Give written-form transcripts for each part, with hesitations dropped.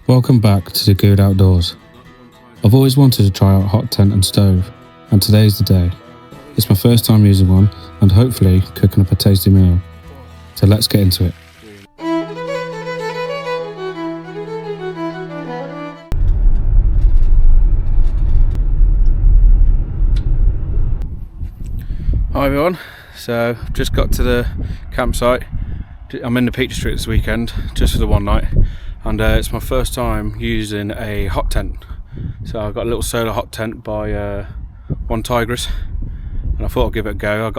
Welcome back to the Good Outdoors. I've always wanted to try out hot tent and stove, and today's the day. It's my first time using one and hopefully cooking up a tasty meal. So let's get into it. Hi everyone, so I've just got to the campsite. I'm in the Peak District this weekend, just for the one night, and it's my first time using a hot tent. So I've got a little solar hot tent by OneTigris, and I thought I'd give it a go.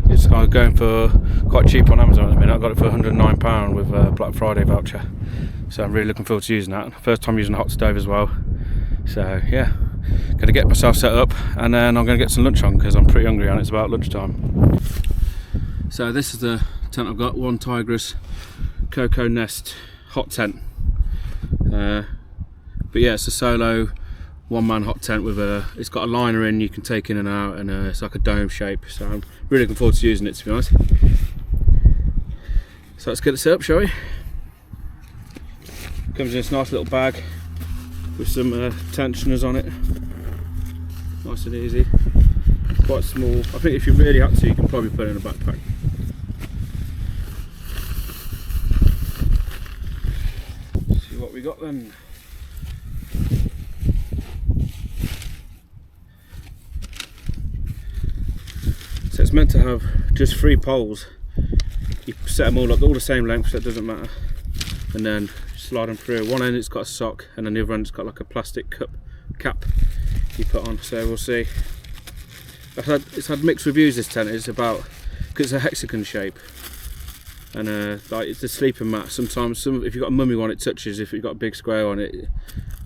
It's going for quite cheap on Amazon at the minute. I got it for £109 with a Black Friday voucher, so I'm really looking forward to using that. First time using a hot stove as well, so yeah. Going to get myself set up and then I'm going to get some lunch on because I'm pretty hungry and it's about lunchtime. So this is the tent I've got, OneTigris Coco Nest hot tent. But yeah, it's a solo one-man hot tent with it's got a liner in you can take in and out, and it's like a dome shape. So I'm really looking forward to using it, to be honest. So let's get it set up, shall we? Comes in this nice little bag with some tensioners on it, nice and easy, quite small. I think if you really had to, you can probably put it in a backpack. Let's see what we got then. So it's meant to have just 3 poles. You set them all up, all the same length, so it doesn't matter, and then slide them through. One end it's got a sock and then the other end it's got like a plastic cap you put on, so we'll see. It's had mixed reviews, this tent. It's about, because it's a hexagon shape, and like it's a sleeping mat. Sometimes if you've got a mummy one it touches, if you've got a big square one if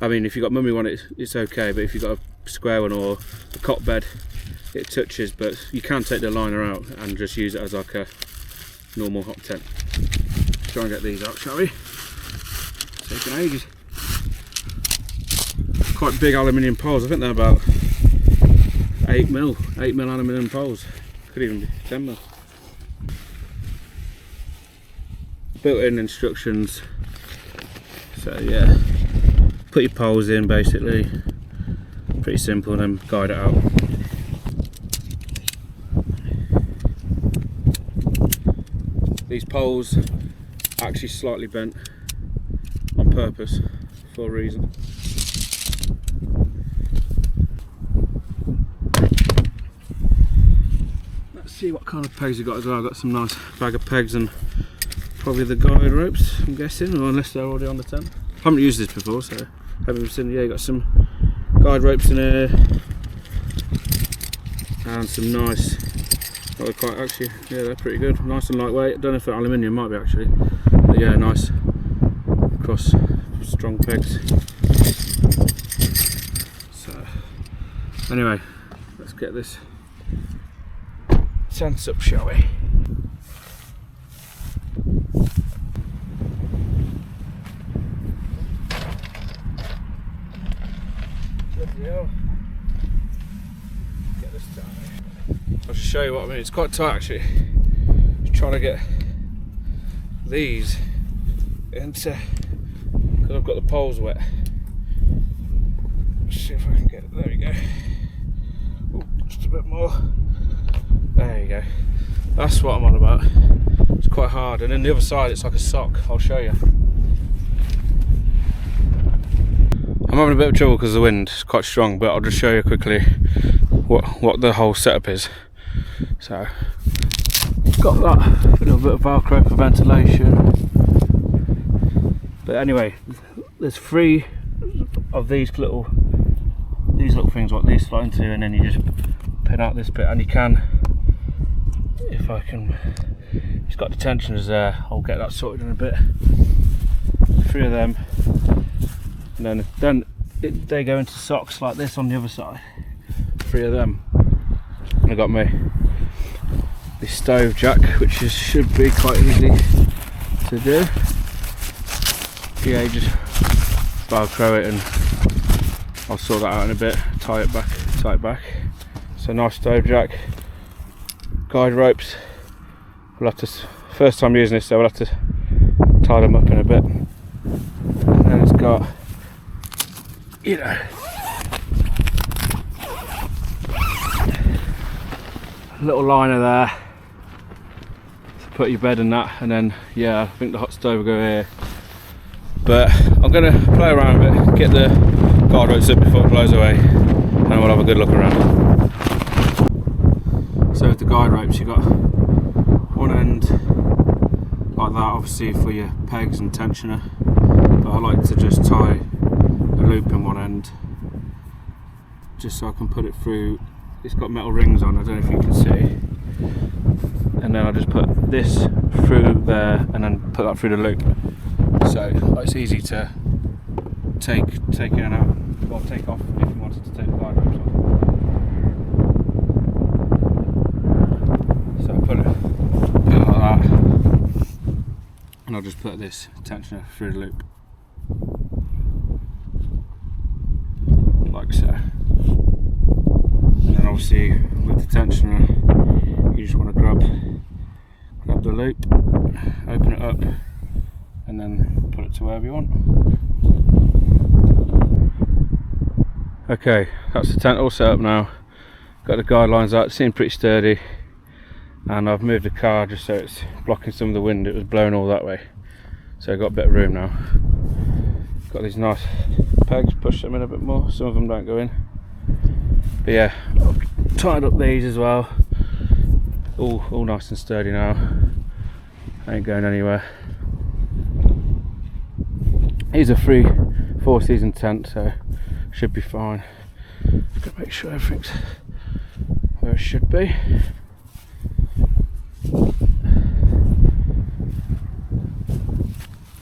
you've got a mummy one it's okay, but if you've got a square one or a cot bed it touches. But you can take the liner out and just use it as like a normal hot tent. Let's try and get these out, shall we? Taking ages. Quite big aluminium poles. I think they're about 8mm aluminium poles. Could even be 10mm. Built-in instructions. So yeah, put your poles in basically. Pretty simple, and then guide it out. These poles are actually slightly bent on purpose, for a reason. Let's see what kind of pegs you got as well. I've got some nice bag of pegs and probably the guide ropes, I'm guessing, or unless they're already on the tent. I haven't used this before, so I haven't seen. Yeah, you got some guide ropes in here and some nice. Oh, they're quite actually, yeah, they're pretty good, nice and lightweight. I don't know if they're aluminium, might be actually, but yeah, nice cross strong pegs. So anyway, let's get this tent up, shall we? Get this down. I'll just show you what I mean. It's quite tight actually. Just trying to get these into, because I've got the poles wet. Let's see if I can get it. There we go. Ooh, just a bit more. There you go. That's what I'm on about. It's quite hard, and then the other side it's like a sock. I'll show you. I'm having a bit of trouble because the wind is quite strong, but I'll just show you quickly what the whole setup is. So, got that little bit of Velcro for ventilation. But anyway, there's 3 of these little things, what these slide into, and then you just pin out this bit, and you can, if I can, it's got the tensioners there. I'll get that sorted in a bit. 3 of them. And then they go into socks like this on the other side. 3 of them. And I got my this stove jack, which should be quite easy to do. Yeah, you just Velcro it, and I'll sort that out in a bit. Tie it back. So nice stove jack, guide ropes. We'll have to, first time using this, so we'll have to tie them up in a bit. And then it's got, you know, a little liner there to put your bed in that, and then yeah, I think the hot stove will go here. But I'm going to play around with it, get the guard ropes up before it blows away, and we'll have a good look around. So with the guide ropes, you've got one end like that, obviously for your pegs and tensioner, but I like to just tie a loop in one end just so I can put it through. It's got metal rings on, I don't know if you can see, and then I just put this through there and then put that through the loop, so it's easy to take in and out, or take off if you wanted to take the guide ropes off. So I put it like that, and I'll just put this tensioner through the loop, like so. And then obviously with the tensioner, you just want to grab the loop, open it up, and then put it to wherever you want. Okay, that's the tent all set up now. Got the guidelines out, it seemed pretty sturdy, and I've moved the car just so it's blocking some of the wind. It was blowing all that way, so I've got a bit of room now. Got these nice pegs, push them in a bit more, some of them don't go in. But yeah, I've tied up these as well, all nice and sturdy now, ain't going anywhere. It's a 3-4 season tent, so should be fine. Just gotta make sure everything's where it should be.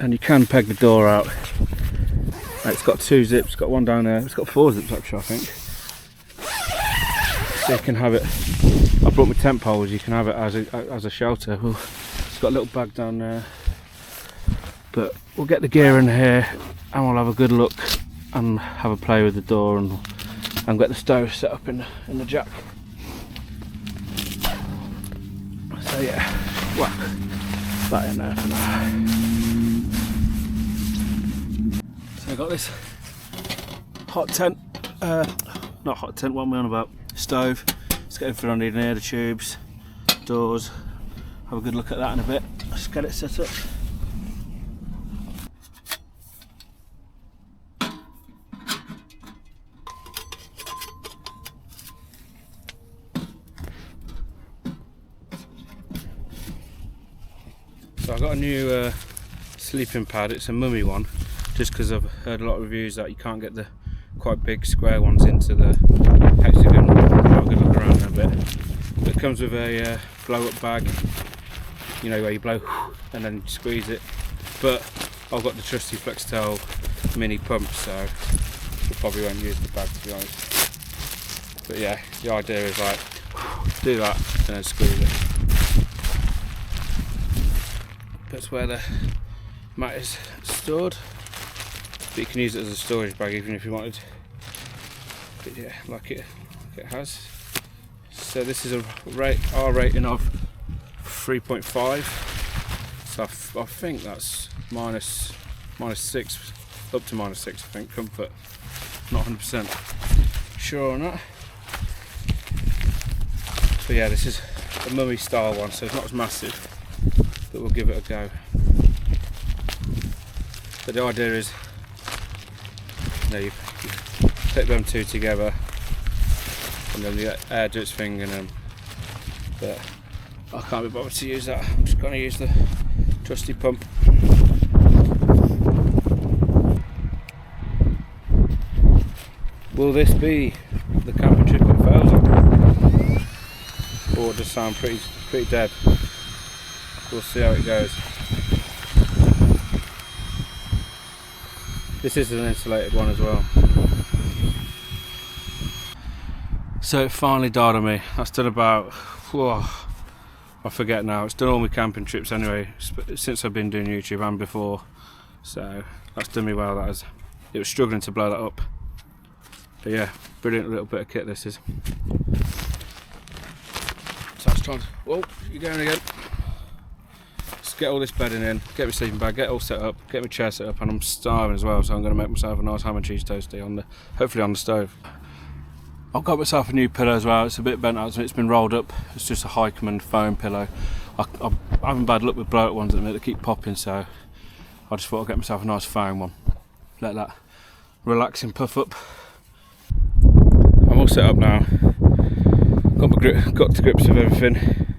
And you can peg the door out. It's got 2 zips, got one down there, it's got 4 zips actually I think. So you can have it, I brought my tent poles, you can have it as a shelter. Ooh, it's got a little bag down there. But we'll get the gear in here and we'll have a good look and have a play with the door, and get the stove set up in the jack. So yeah, whack that in there for now. So I got this hot tent, not hot tent, what am I on about? Stove. Let's get everything I need in here, the tubes, doors. Have a good look at that in a bit. Let's get it set up. So I got a new sleeping pad. It's a mummy one, just because I've heard a lot of reviews that you can't get the quite big square ones into the hexagon. Have a good look around a bit. But it comes with a blow up bag, you know, where you blow and then you squeeze it. But I've got the trusty Flextail mini pump, so we probably won't use the bag, to be honest. But yeah, the idea is like do that and then squeeze it. That's where the mat is stored, but you can use it as a storage bag even if you wanted. But yeah, like it has. So this is our rating of 3.5. So I think that's minus 6, up to minus 6. I think comfort. Not 100% sure on that. But yeah, this is a mummy style one, so it's not as massive, but we'll give it a go. But the idea is, you know, you take them two together, and then the air does its thing, and but I can't be bothered to use that. I'm just going to use the trusty pump. Will this be the camping trip that fails on? Or does sound pretty dead? We'll see how it goes. This is an insulated one as well. So it finally died on me. That's done about, I forget now, it's done all my camping trips anyway, since I've been doing YouTube and before. So that's done me well, that is. It was struggling to blow that up. But yeah, brilliant little bit of kit this is. So let's try and, whoa, you're going again. Let's get all this bedding in, get my sleeping bag, get it all set up, get my chair set up, and I'm starving as well, so I'm going to make myself a nice ham and cheese toastie on the, hopefully on the stove. I've got myself a new pillow as well. It's a bit bent out, so it's been rolled up. It's just a Highcommand foam pillow. I'm having bad luck with blow-up ones at the minute, they keep popping, so I just thought I'd get myself a nice foam one. Let that relax and puff up. I'm all set up now. Got to grips with everything.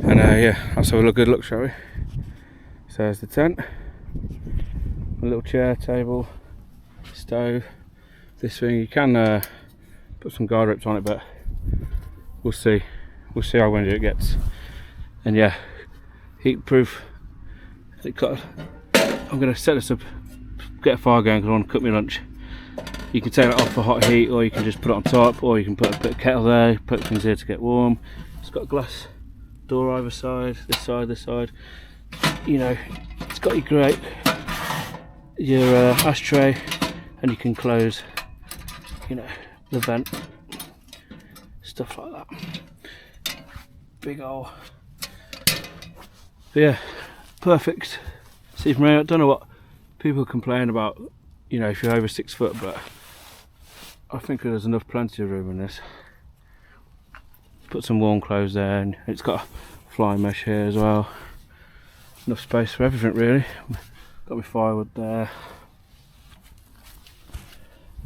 And yeah, let's have a good look, shall we? So there's the tent. A little chair, table, stove. This thing, you can put some guide ropes on it, but we'll see. We'll see how windy it gets. And yeah, heat proof. I'm going to set this up, get a fire going because I want to cook my lunch. You can take it off for hot heat, or you can just put it on top, or you can put a bit of kettle there, put things here to get warm. It's got a glass door either side, this side. You know, it's got your grate, your ashtray, and you can close, you know, the vent, stuff like that. Big ol'. But yeah, perfect. See from here, I don't know what people complain about, you know, if you're over 6 foot, but I think there's plenty of room in this. Put some warm clothes there, and it's got a fly mesh here as well. Enough space for everything really. Got my firewood there.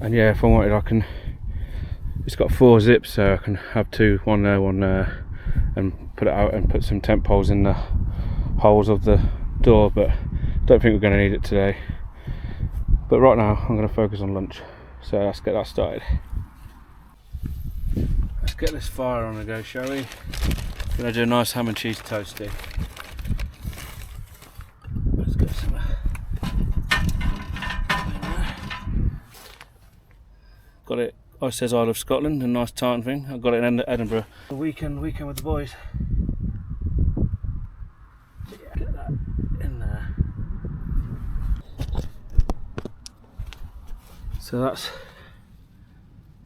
And yeah, if I wanted, I can, it's got 4 zips, so I can have 2, one there, and put it out and put some tent poles in the holes of the door, but I don't think we're going to need it today. But right now I'm going to focus on lunch, so let's get that started. Let's get this fire on and go, shall we? Going to do a nice ham and cheese toastie. Let's get some. Got it. I says I love Scotland, a nice tartan thing. I got it in Edinburgh. A weekend with the boys. Yeah, get that in there. So that's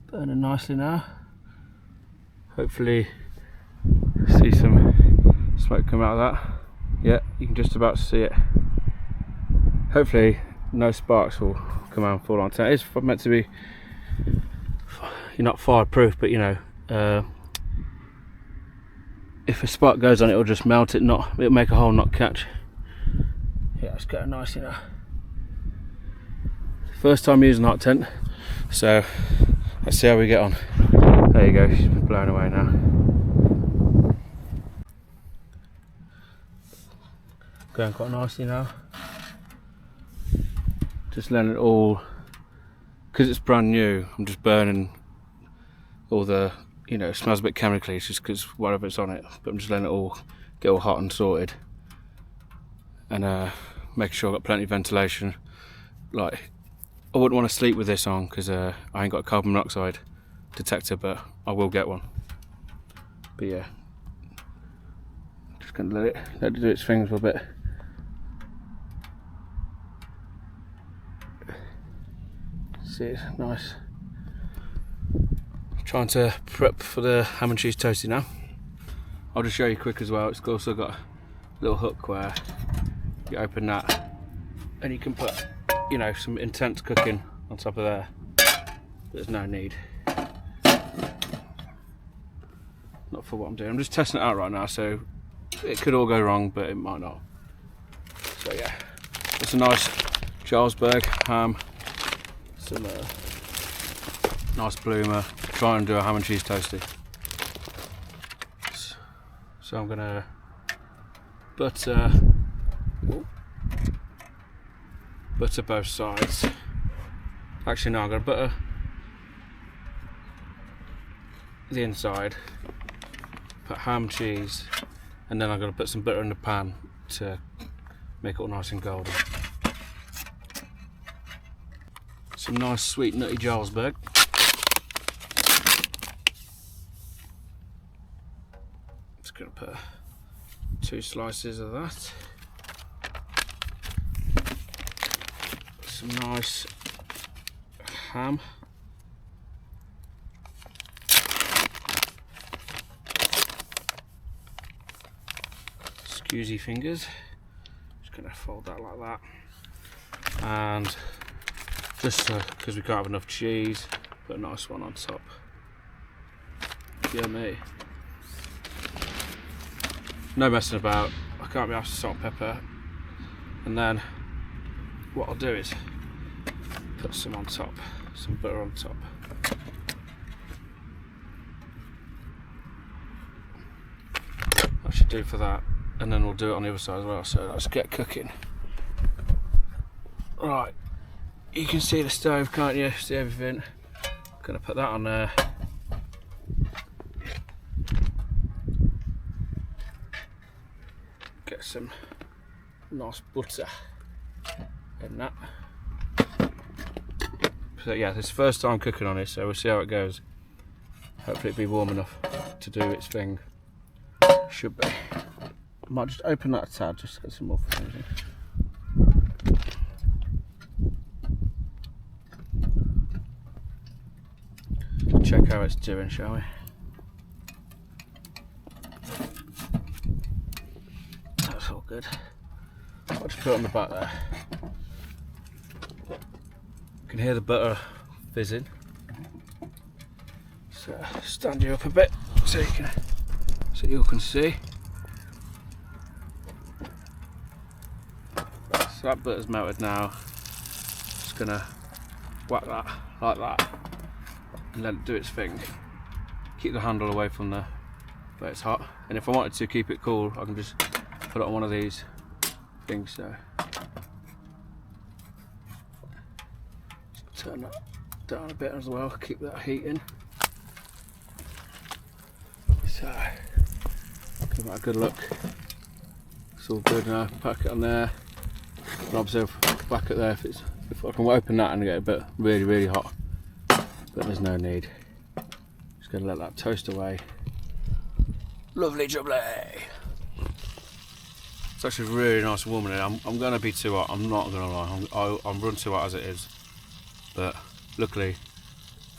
burning nicely now. Hopefully see some smoke come out of that. Yeah, you can just about see it. Hopefully no sparks will come out and fall on tent. It's meant to be, you're not fireproof, but you know, if a spark goes on, it'll just melt it, it'll make a hole, not catch. Yeah, it's getting nice, you know. First time using hot tent, so let's see how we get on. There you go, she's blown away now. Going quite nicely now. Just letting it all, because it's brand new, I'm just burning all the, you know, it smells a bit chemically, it's just because whatever it's on it, but I'm just letting it all get all hot and sorted, and making sure I've got plenty of ventilation. Like, I wouldn't want to sleep with this on because I ain't got a carbon monoxide detector, but I will get one. But yeah, just gonna let it do its thing for a bit. See, it's nice. Trying to prep for the ham and cheese toastie now. I'll just show you quick as well. It's also got a little hook where you open that and you can put, you know, some intense cooking on top of there. There's no need. Not for what I'm doing. I'm just testing it out right now, so it could all go wrong, but it might not. So yeah, it's a nice Jarlsberg ham, some nice bloomer. Try and do a ham and cheese toastie. So I'm gonna butter both sides. Actually no, I'm gonna butter the inside, put ham, cheese, and then I'm gonna put some butter in the pan to make it all nice and golden. Some nice sweet nutty Jarlsberg. Just gonna put 2 slices of that. Some nice ham. Scusi fingers. gonna fold that like that, and just because we can't have enough cheese, put a nice one on top. Yummy. No messing about. I can't be asked for salt and pepper. And then what I'll do is put some on top, some butter on top. That should do for that, and then we'll do it on the other side as well. So let's get cooking. Right, you can see the stove, can't you? See everything. I'm gonna put that on there. Get some nice butter in that. So yeah, this is the first time cooking on this, so we'll see how it goes. Hopefully it'll be warm enough to do its thing. Should be. I might just open that a tad just to get some more things in. Check how it's doing, shall we? That's all good. I'll just put it on the back there. You can hear the butter fizzing. So stand you up a bit so you can see. So that butter's melted now. Just gonna whack that like that and let it do its thing. Keep the handle away from where it's hot. And if I wanted to keep it cool, I can just put it on one of these things. So just turn that down a bit as well. Keep that heat in. So give that a good look. It's all good now. Pack it on there. And obviously back it there if I can open that and get a bit really hot. But there's no need. Just gonna let that toast away. Lovely jubbly. It's actually really nice and warm in here. I'm gonna be too hot. I'm not gonna lie. I'm run too hot as it is. But luckily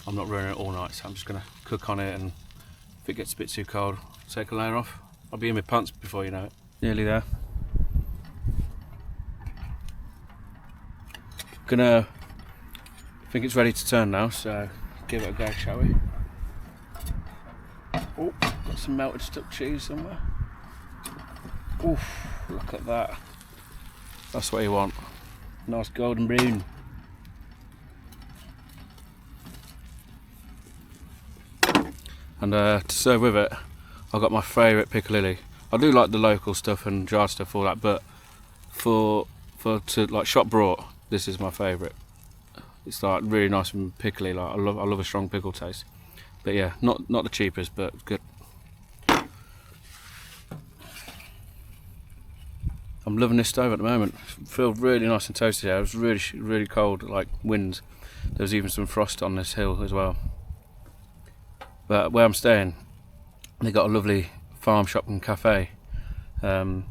I'm not running it all night, so I'm just gonna cook on it, and if it gets a bit too cold, take a layer off. I'll be in my pants before you know it. Nearly there. I think it's ready to turn now, so give it a go, shall we? Oh, got some melted stuck cheese somewhere. Oof, look at that. That's what you want. Nice golden brown. And to serve with it, I've got my favourite piccalilli. I do like the local stuff and jarred stuff, all that, but for like shop brought, this is my favourite. It's like really nice and pickly. Like I love a strong pickle taste. But yeah, not the cheapest, but good. I'm loving this stove at the moment. It feels really nice and toasty here. It was really cold, like winds. There was even some frost on this hill as well. But where I'm staying, they got a lovely farm shop and cafe, and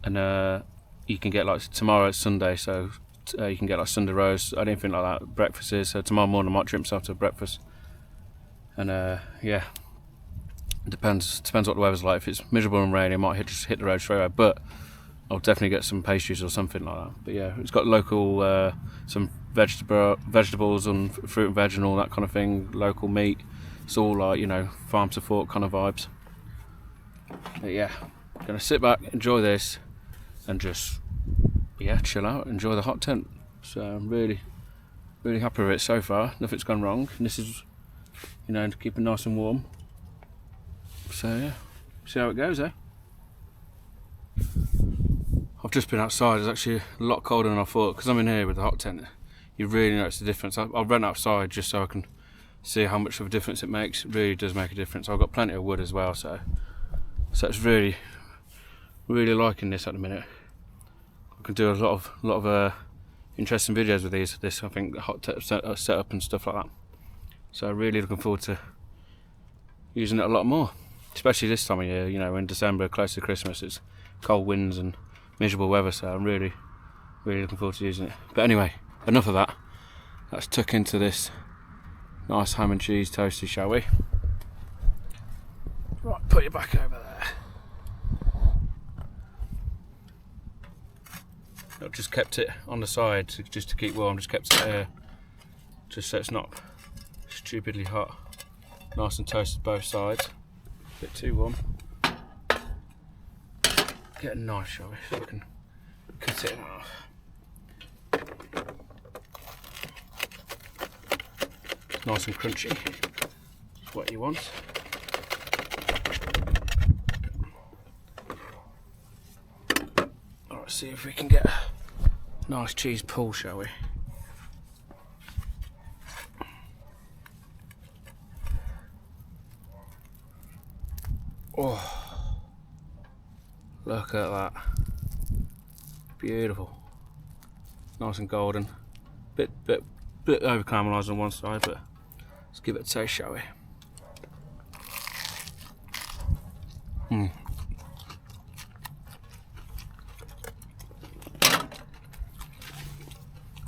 you can get, like, tomorrow it's Sunday, so you can get like Sunday roast, anything like that. Breakfast is, so tomorrow morning I might treat myself to breakfast. And yeah, it depends what the weather's like. If it's miserable and rainy, I might just hit the road straight away, but I'll definitely get some pastries or something like that. But yeah, it's got local some vegetables and fruit and veg and all that kind of thing, local meat. It's all like, you know, farm to fork kind of vibes. But yeah, I'm gonna sit back, enjoy this, and just chill out, enjoy the hot tent. So I'm really happy with it so far. Nothing's gone wrong, and this is, you know, to keep it nice and warm. So yeah, see how it goes, eh? I've just been outside. It's actually a lot colder than I thought, because I'm in here with the hot tent. You really notice the difference. I'll run outside just so I can see how much of a difference it makes. It really does make a difference. I've got plenty of wood as well, so it's really liking this at the minute. I can do a lot of interesting videos with this. I think the hot setup and stuff like that. So really looking forward to using it a lot more, especially this time of year. You know, in December, close to Christmas, it's cold winds and miserable weather. So I'm really looking forward to using it. But anyway, enough of that. Let's tuck into this nice ham and cheese toasty, shall we? Right, put your back over there. I've just kept it on the side just to keep warm, just kept it here, just so it's not stupidly hot. Nice and toasted both sides. A bit too warm. Get a knife, shall we, so we can cut it in half. Nice and crunchy. That's what you want. Alright, see if we can get a nice cheese pull, shall we? Oh, look at that. Beautiful. Nice and golden. Bit over caramelised on one side, but let's give it a taste, shall we?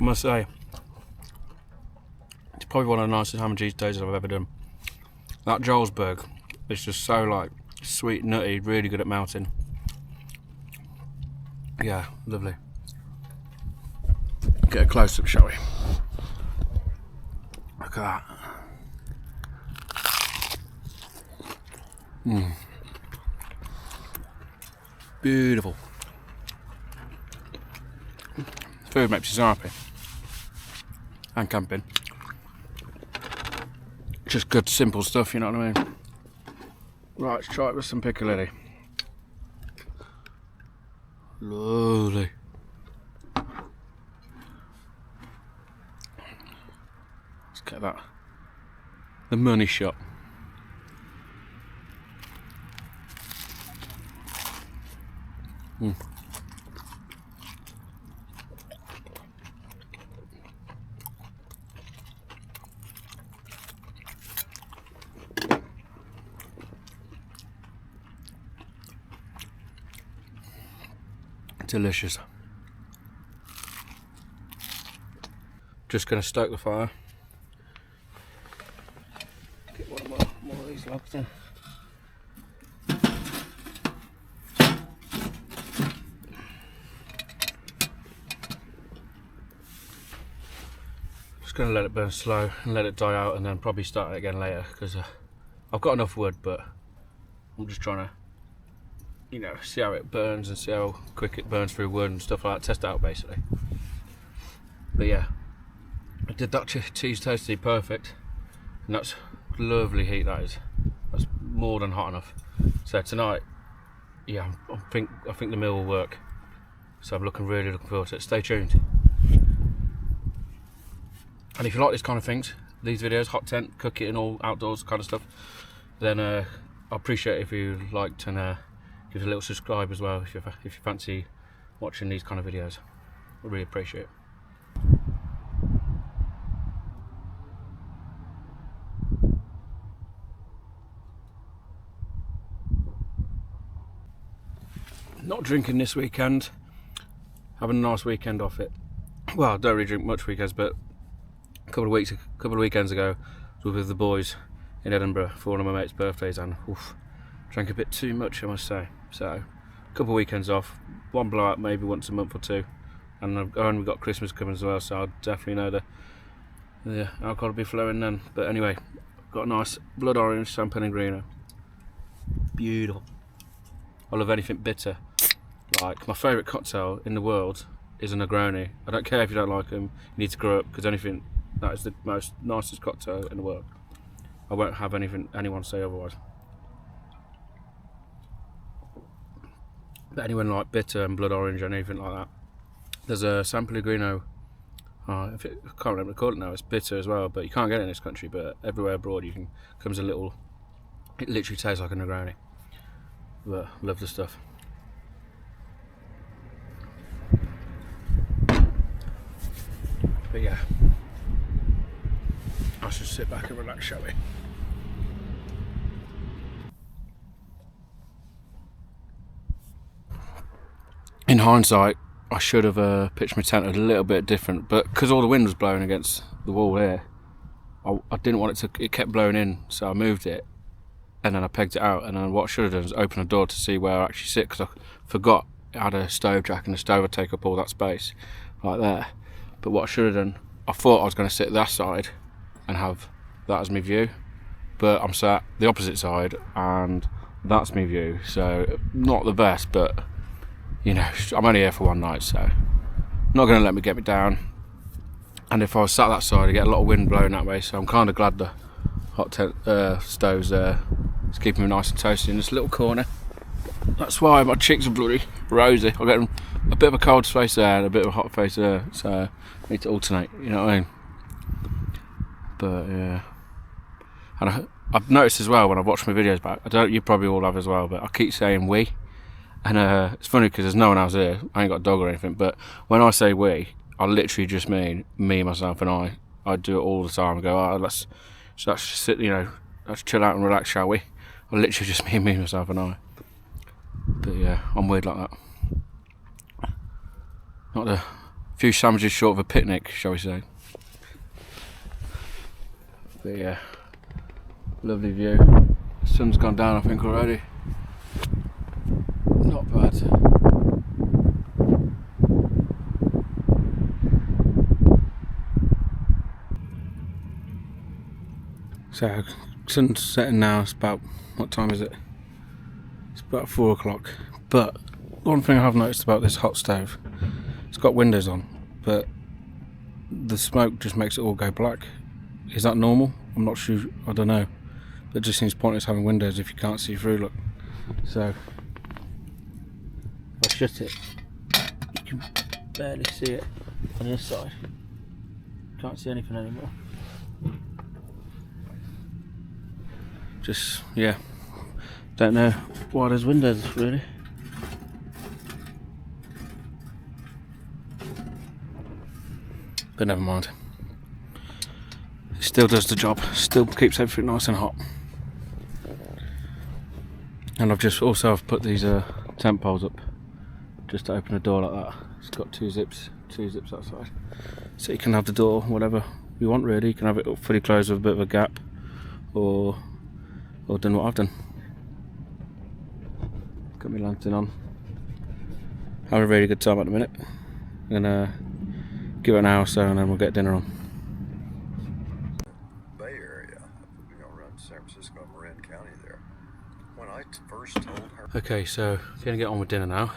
I must say, it's probably one of the nicest ham and cheese toasts I've ever done. That Jarlsberg is just so like sweet, nutty, really good at melting. Yeah, lovely. Get a close up, shall we? Look at that. Beautiful. Food makes you so happy. And camping. Just good, simple stuff, you know what I mean? Right, let's try it with some piccalilli. Lovely. Let's get that. The money shot. Delicious. Just going to stoke the fire. Get one more of these logs in. Just going to let it burn slow and let it die out, and then probably start it again later, because I've got enough wood, but I'm just trying to, you know, see how it burns and see how quick it burns through wood and stuff like that, test it out basically. But yeah, I did that cheese toasty perfect, and that's lovely heat, that is. That's more than hot enough. So tonight, yeah, I think the meal will work. So I'm really looking forward to it. Stay tuned. And if you like this kind of things, these videos, hot tent, cooking and all outdoors kind of stuff, then I appreciate if you liked and give us a little subscribe as well if you fancy watching these kind of videos. I really appreciate it. Not drinking this weekend, having a nice weekend off it. Well, I don't really drink much weekends, but a couple of weekends ago, I was with the boys in Edinburgh for one of my mates' birthdays, and drank a bit too much, I must say. So, a couple of weekends off, one blowout maybe once a month or two, and we've got Christmas coming as well, so I'll definitely know the alcohol will be flowing then. But anyway, got a nice blood orange San Pellegrino. Beautiful. I love anything bitter. Like, my favourite cocktail in the world is a Negroni. I don't care if you don't like them, you need to grow up, because anything, that is the most nicest cocktail in the world. I won't have anyone say otherwise. But anyone like bitter and blood orange and anything like that. There's a San Pellegrino, I can't remember what to call it now, it's bitter as well, but you can't get it in this country, but everywhere abroad comes a little, it literally tastes like a Negroni. But love the stuff. But yeah, I should sit back and relax, shall we? In hindsight, I should have pitched my tent a little bit different, but because all the wind was blowing against the wall here, I didn't want it to, it kept blowing in, so I moved it, and then I pegged it out, and then what I should have done is open a door to see where I actually sit, because I forgot had a stove jack, and the stove would take up all that space like there. But what I should have done, I thought I was going to sit that side and have that as my view, but I'm sat the opposite side and that's my view, so not the best, but you know, I'm only here for one night, so not going to let me get me down. And if I was sat that side, I get a lot of wind blowing that way, so I'm kind of glad the hot stove's there. It's keeping me nice and toasty in this little corner. That's why my cheeks are bloody rosy. I get a bit of a cold face there and a bit of a hot face there, so I need to alternate, you know what I mean? But yeah, and I've noticed as well when I've watched my videos back, you probably all have as well, but I keep saying we, and it's funny because there's no one else here. I ain't got a dog or anything, but when I say we, I literally just mean me, myself, and I. I do it all the time. I go, oh, let's just sit, you know, let's chill out and relax, shall we? I literally just mean me, myself, and I. But yeah, I'm weird like that. Not a few sandwiches short of a picnic, shall we say? But yeah, lovely view. The sun's gone down, I think, already. Not bad. So, sun's setting now. It's about, what time is it? It's about 4 o'clock. But one thing I have noticed about this hot stove, it's got windows on, but the smoke just makes it all go black. Is that normal? I'm not sure, I don't know. It just seems pointless having windows if you can't see through, look. So, if I shut it, you can barely see it on this side. Can't see anything anymore. Just, yeah, don't know why there's windows, really. But never mind. It still does the job, still keeps everything nice and hot. And I've I've put these tent poles up just to open a door like that. It's got two zips outside, so you can have the door whatever you want, really. You can have it up fully closed with a bit of a gap, or done what I've done. Got my lantern on. Having a really good time at the minute. Gonna give it an hour or so and then we'll get dinner on. Bay Area, you know, around San Francisco, Marin County there. When I first told her. Okay, so gonna get on with dinner now.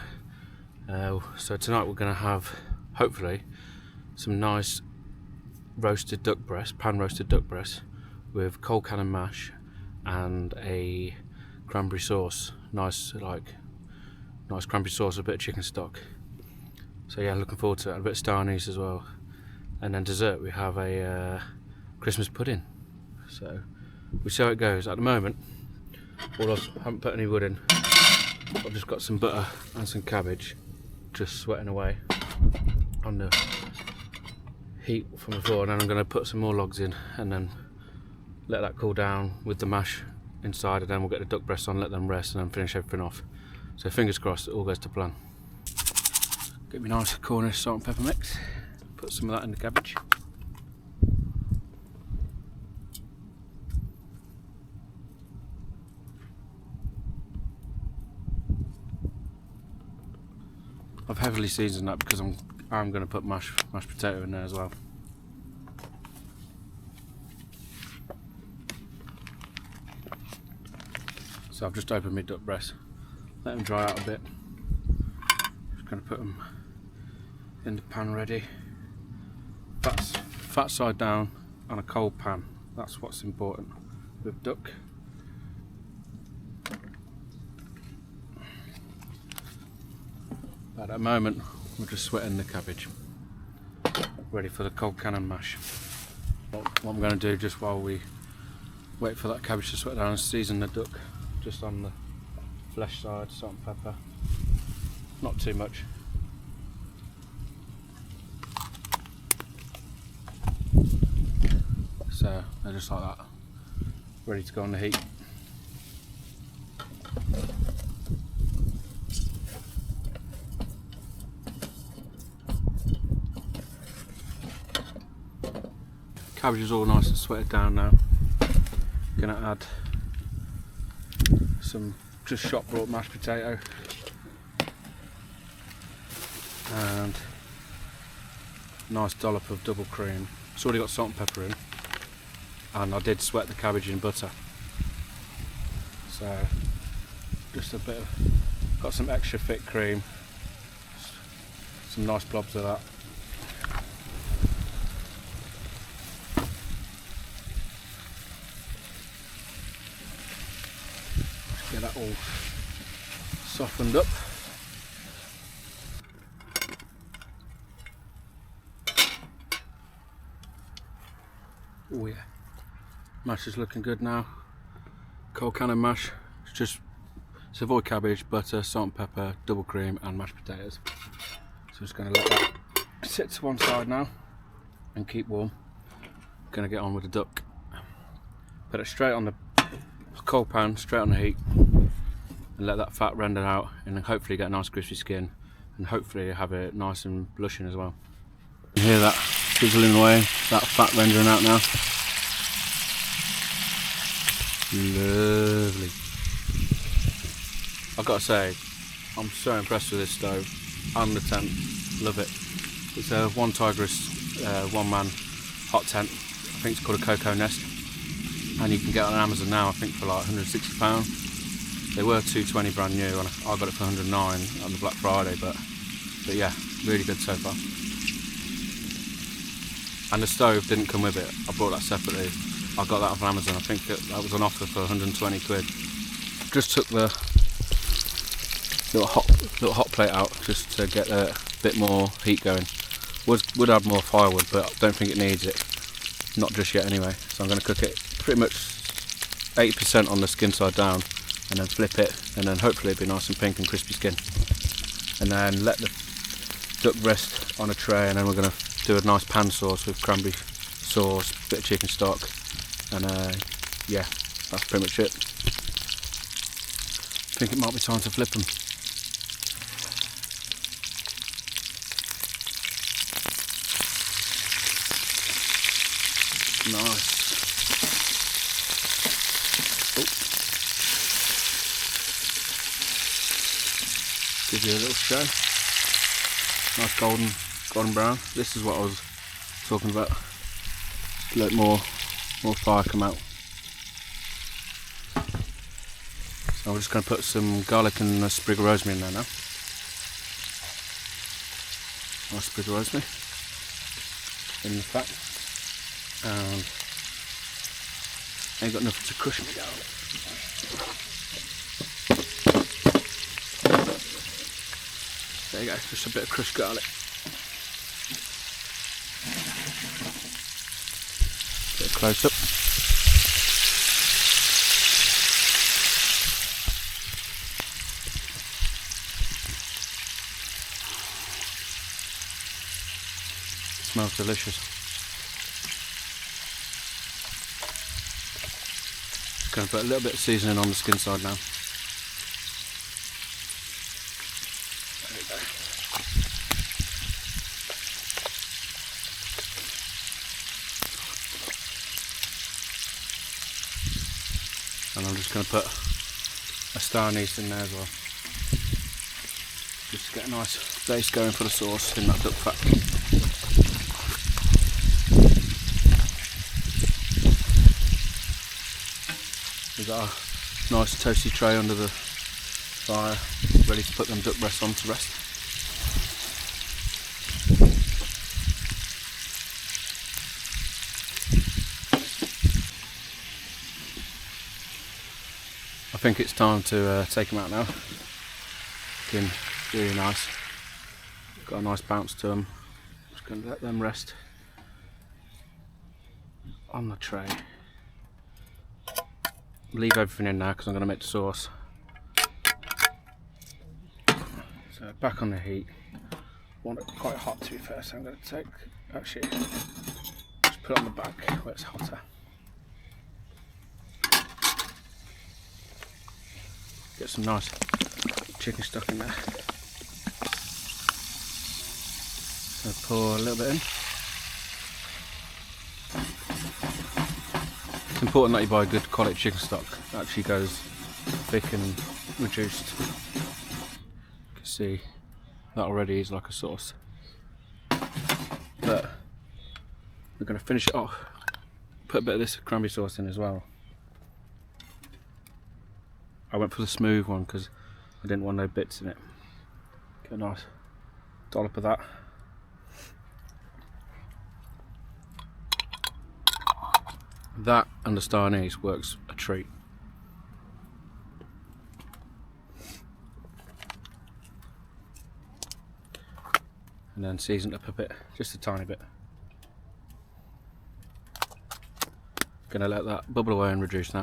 So tonight we're gonna have, hopefully, some nice roasted duck breast, pan roasted duck breast, with cold cannon mash and a cranberry sauce. Nice cranberry sauce, a bit of chicken stock. So yeah, looking forward to it. A bit of star anise as well. And then dessert, we have a Christmas pudding. So we'll see how it goes. At the moment, I haven't put any wood in. I've just got some butter and some cabbage, just sweating away on the heat from before. And then I'm going to put some more logs in and then let that cool down with the mash inside, and then we'll get the duck breasts on, let them rest, and then finish everything off. So fingers crossed it all goes to plan. Get me nice Cornish salt and pepper mix. Put some of that in the cabbage. I've heavily seasoned that because I'm going to put mashed potato in there as well. So I've just opened my duck breast, let them dry out a bit. Just going to put them in the pan ready. Fat side down on a cold pan. That's what's important with duck. At the moment, we're just sweating the cabbage, ready for the cold cannon mash. What I'm going to do just while we wait for that cabbage to sweat down is season the duck. Just on the flesh side, salt and pepper, not too much. So they're just like that, ready to go on the heat. Cabbage is all nice and sweated down now. Gonna add some just shop brought mashed potato. and nice dollop of double cream. It's already got salt and pepper in, and I did sweat the cabbage in butter, so just a bit of, got some extra thick cream, some nice blobs of that. Get that all softened up. Oh yeah, mash is looking good now. Cold cannon mash. It's avoid cabbage, butter, salt and pepper, double cream and mashed potatoes. So just going to let that sit to one side now and keep warm. Going to get on with the duck. Put it straight on the cold pan, straight on the heat, and let that fat render out, and then hopefully get a nice crispy skin, and hopefully have it nice and blushing as well. You hear that sizzling away, that fat rendering out now. Lovely. I've got to say, I'm so impressed with this stove and the tent. Love it. It's a OneTigris one-man hot tent. I think it's called a Coco Nest, and you can get it on Amazon now. I think for like £160. They were $220 brand new, and I got it for £109 on the Black Friday. But yeah, really good so far. And the stove didn't come with it. I bought that separately. I got that off Amazon. I think that was on offer for 120 quid. Just took the little hot plate out just to get a bit more heat going. Would add more firewood, but I don't think it needs it. Not just yet anyway. So I'm going to cook it pretty much 80% on the skin side down, and then flip it, and then hopefully it'll be nice and pink and crispy skin. And then let the duck rest on a tray, and then we're going to do a nice pan sauce with cranberry sauce, bit of chicken stock, and yeah, that's pretty much it. I think it might be time to flip them. Nice. Oh. Give you a little show. Nice golden brown. This is what I was talking about. Let more fire come out. So I'm just going to put some garlic and a sprig of rosemary in there now. Nice sprig of rosemary in the fat. And ain't got nothing to crush me down. There you go, just a bit of crushed garlic. Bit of close up. Smells delicious. Going to put a little bit of seasoning on the skin side now. There we go. And I'm just going to put a star anise in there as well. Just to get a nice base going for the sauce in that duck fat. We've got a nice toasty tray under the fire, ready to put them duck breasts on to rest. I think it's time to take them out now. Looking really nice. Got a nice bounce to them. Just going to let them rest on the tray. Leave everything in now because I'm going to make the sauce. So back on the heat. Want it quite hot to be fair, so I'm going to actually just put it on the back where it's hotter. Get some nice chicken stock in there. So pour a little bit in. It's important that you buy good quality chicken stock that actually goes thick and reduced. You can see That already is like a sauce. But we're going to finish it off. Put a bit of this cranberry sauce in as well. I went for the smooth one because I didn't want no bits in it. Get a nice dollop of that. That and the star anise works a treat. And then season it up a bit, just a tiny bit. Gonna let that bubble away and reduce now.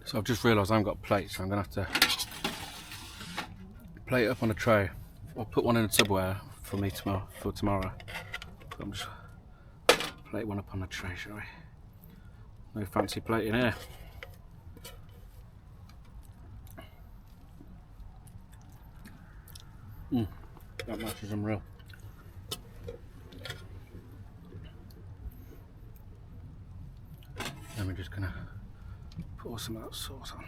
So I've just realised I haven't got plates, so I'm gonna have to plate it up on a tray. I'll put one in a Tupperware for me tomorrow. I'm just plate one up on a tray, shall we? No fancy plating here. That match is unreal. Then we're just gonna pour some of that sauce on.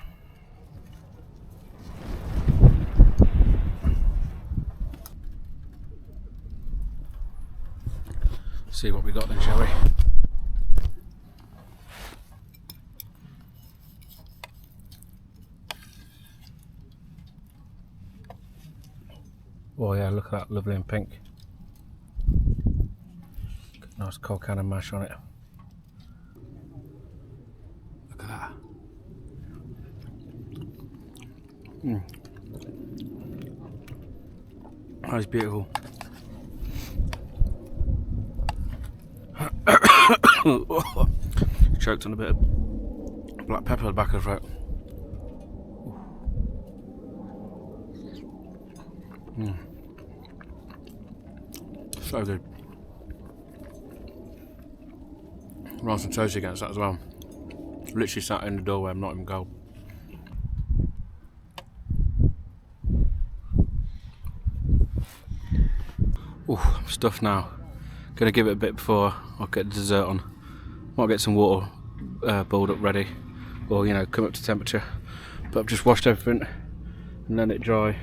See what we got then, shall we? Oh yeah, look at that, lovely and pink. Nice cold cannon mash on it. Look at that. That is beautiful. Choked on a bit of black pepper at the back of the throat. So good. Rice and toast against that as well. Literally sat in the doorway, I'm not even cold. I'm stuffed now. Gonna give it a bit before I get the dessert on. Might get some water boiled up ready, or come up to temperature. But I've just washed everything and let it dry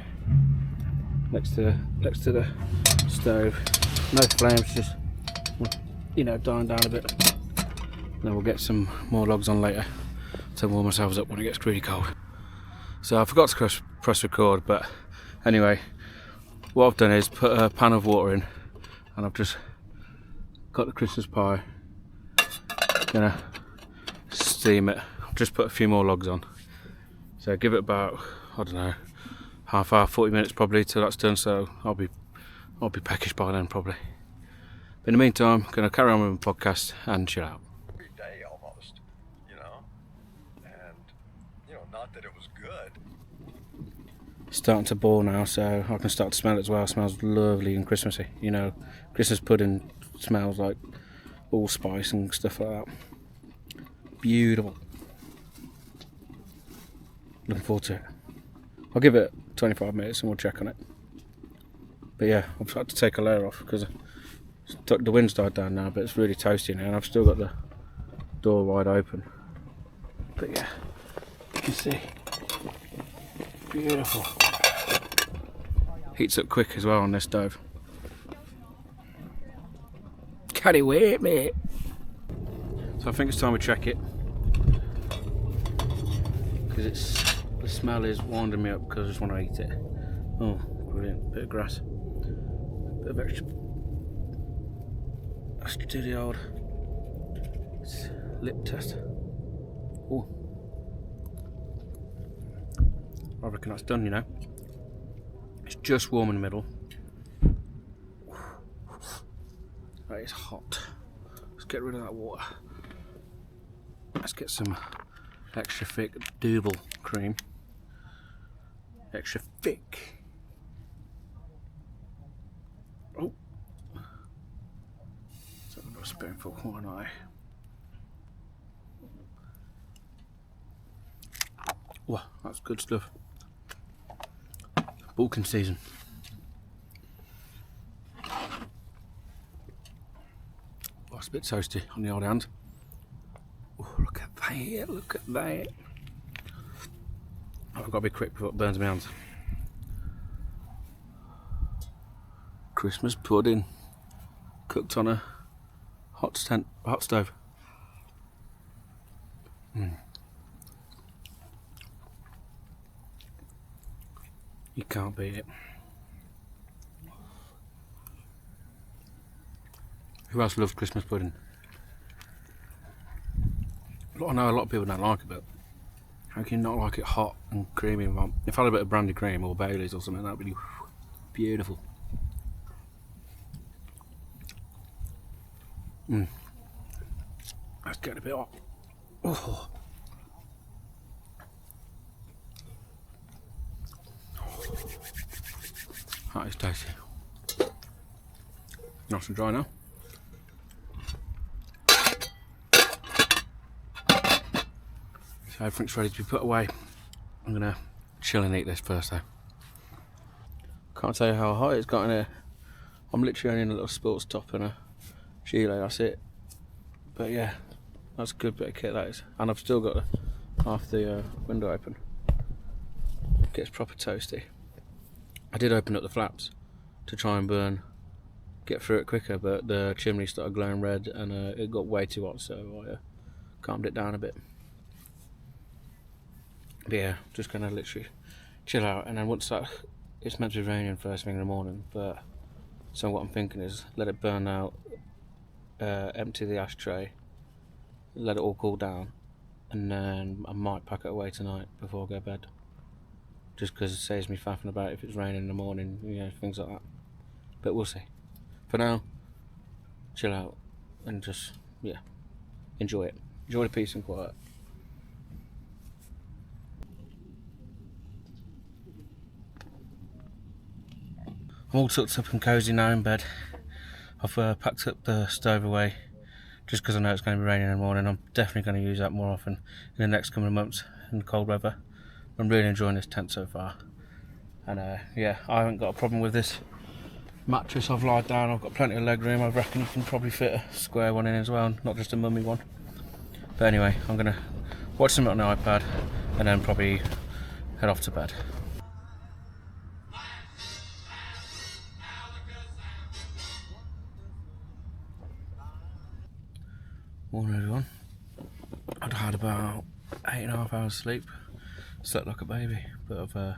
next to the stove. No flames, just dying down a bit. Then we'll get some more logs on later to warm ourselves up when it gets really cold. So I forgot to press record, but anyway, what I've done is put a pan of water in, and I've just got the Christmas pie. Gonna steam it. I've just put a few more logs on. So give it about, I don't know, half hour, 40 minutes probably till that's done. So I'll be peckish by then probably. But in the meantime, I'm gonna carry on with my podcast and chill out. Every day almost, and not that it was good. It's starting to boil now, so I can start to smell it as well. It smells lovely and Christmassy. Christmas pudding smells like allspice and stuff like that. Beautiful. Looking forward to it. I'll give it 25 minutes and we'll check on it. But yeah, I've had to take a layer off because the wind's died down now, but it's really toasty now, and I've still got the door wide open. But yeah, you can see. Beautiful. Heats up quick as well on this stove. Can't wait, mate. So I think it's time we check it, because the smell is winding me up because I just want to eat it. Oh, brilliant! Bit of grass, bit of extra. Let's do the old lip test. Oh, I reckon that's done. It's just warm in the middle. That is hot. Let's get rid of that water. Let's get some extra thick double cream. Extra thick. Oh. Let's have a spoonful, why not? Wow, that's good stuff. Balkan season. it's a bit toasty on the old hand. Oh, look at that, look at that. I've got to be quick before it burns my hands. Christmas pudding, cooked on a hot stove. You can't beat it. Who else loves Christmas pudding? I know a lot of people don't like it, but how can you not like it hot and creamy? If I had a bit of brandy cream or Baileys or something, that would be beautiful. That's getting a bit hot. Oh. That is tasty. Nice and dry now. So everything's ready to be put away. I'm gonna chill and eat this first though. Can't tell you how hot it's got in here. I'm literally only in a little sports top and a gilet, that's it. But yeah, that's a good bit of kit that is. And I've still got half the window open. It gets proper toasty. I did open up the flaps to try and get through it quicker, but the chimney started glowing red and it got way too hot, so I calmed it down a bit. But yeah, just gonna literally chill out, and then once that, it's meant to be raining first thing in the morning, but so what I'm thinking is let it burn out, empty the ashtray, let it all cool down, and then I might pack it away tonight before I go to bed. Just because it saves me faffing about if it's raining in the morning, you know, things like that. But we'll see. For now, chill out and just, yeah, enjoy it. Enjoy the peace and quiet. I'm all tucked up and cosy now in bed. I've packed up the stove away just because I know it's going to be raining in the morning. I'm definitely going to use that more often in the next coming months in the cold weather. I'm really enjoying this tent so far, and yeah, I haven't got a problem with this mattress I've lied down. I've got plenty of leg room. I reckon you can probably fit a square one in as well, not just a mummy one. But anyway, I'm gonna watch something on the iPad and then probably head off to bed. Morning everyone. I'd had about 8.5 hours sleep. Slept like a baby, but I've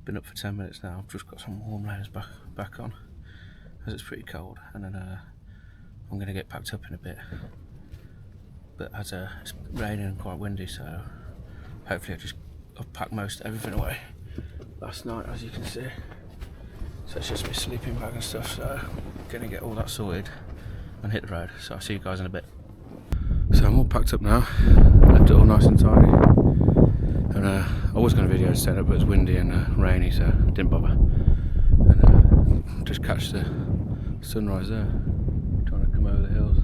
been up for 10 minutes now. I've just got some warm layers back on as it's pretty cold, and then I'm going to get packed up in a bit. But as it's raining and quite windy, so hopefully I've packed most everything away last night, as you can see. So it's just my sleeping bag and stuff, so I'm going to get all that sorted and hit the road. So I'll see you guys in a bit. So I'm all packed up now, left it all nice and tidy. And I was going to video set up, but it's windy and rainy, so didn't bother. And just catch the sunrise there, trying to come over the hills.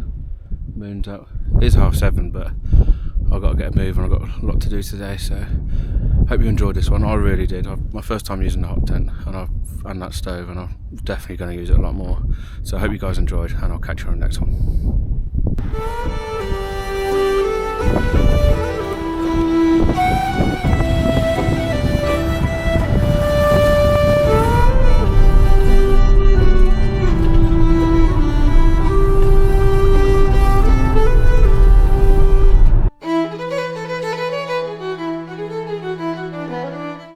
Moon's out. It is 7:30, but I've got to get a move and I've got a lot to do today, so hope you enjoyed this one. I really did. My first time using the hot tent and that stove, and I'm definitely going to use it a lot more. So I hope you guys enjoyed, and I'll catch you on the next one.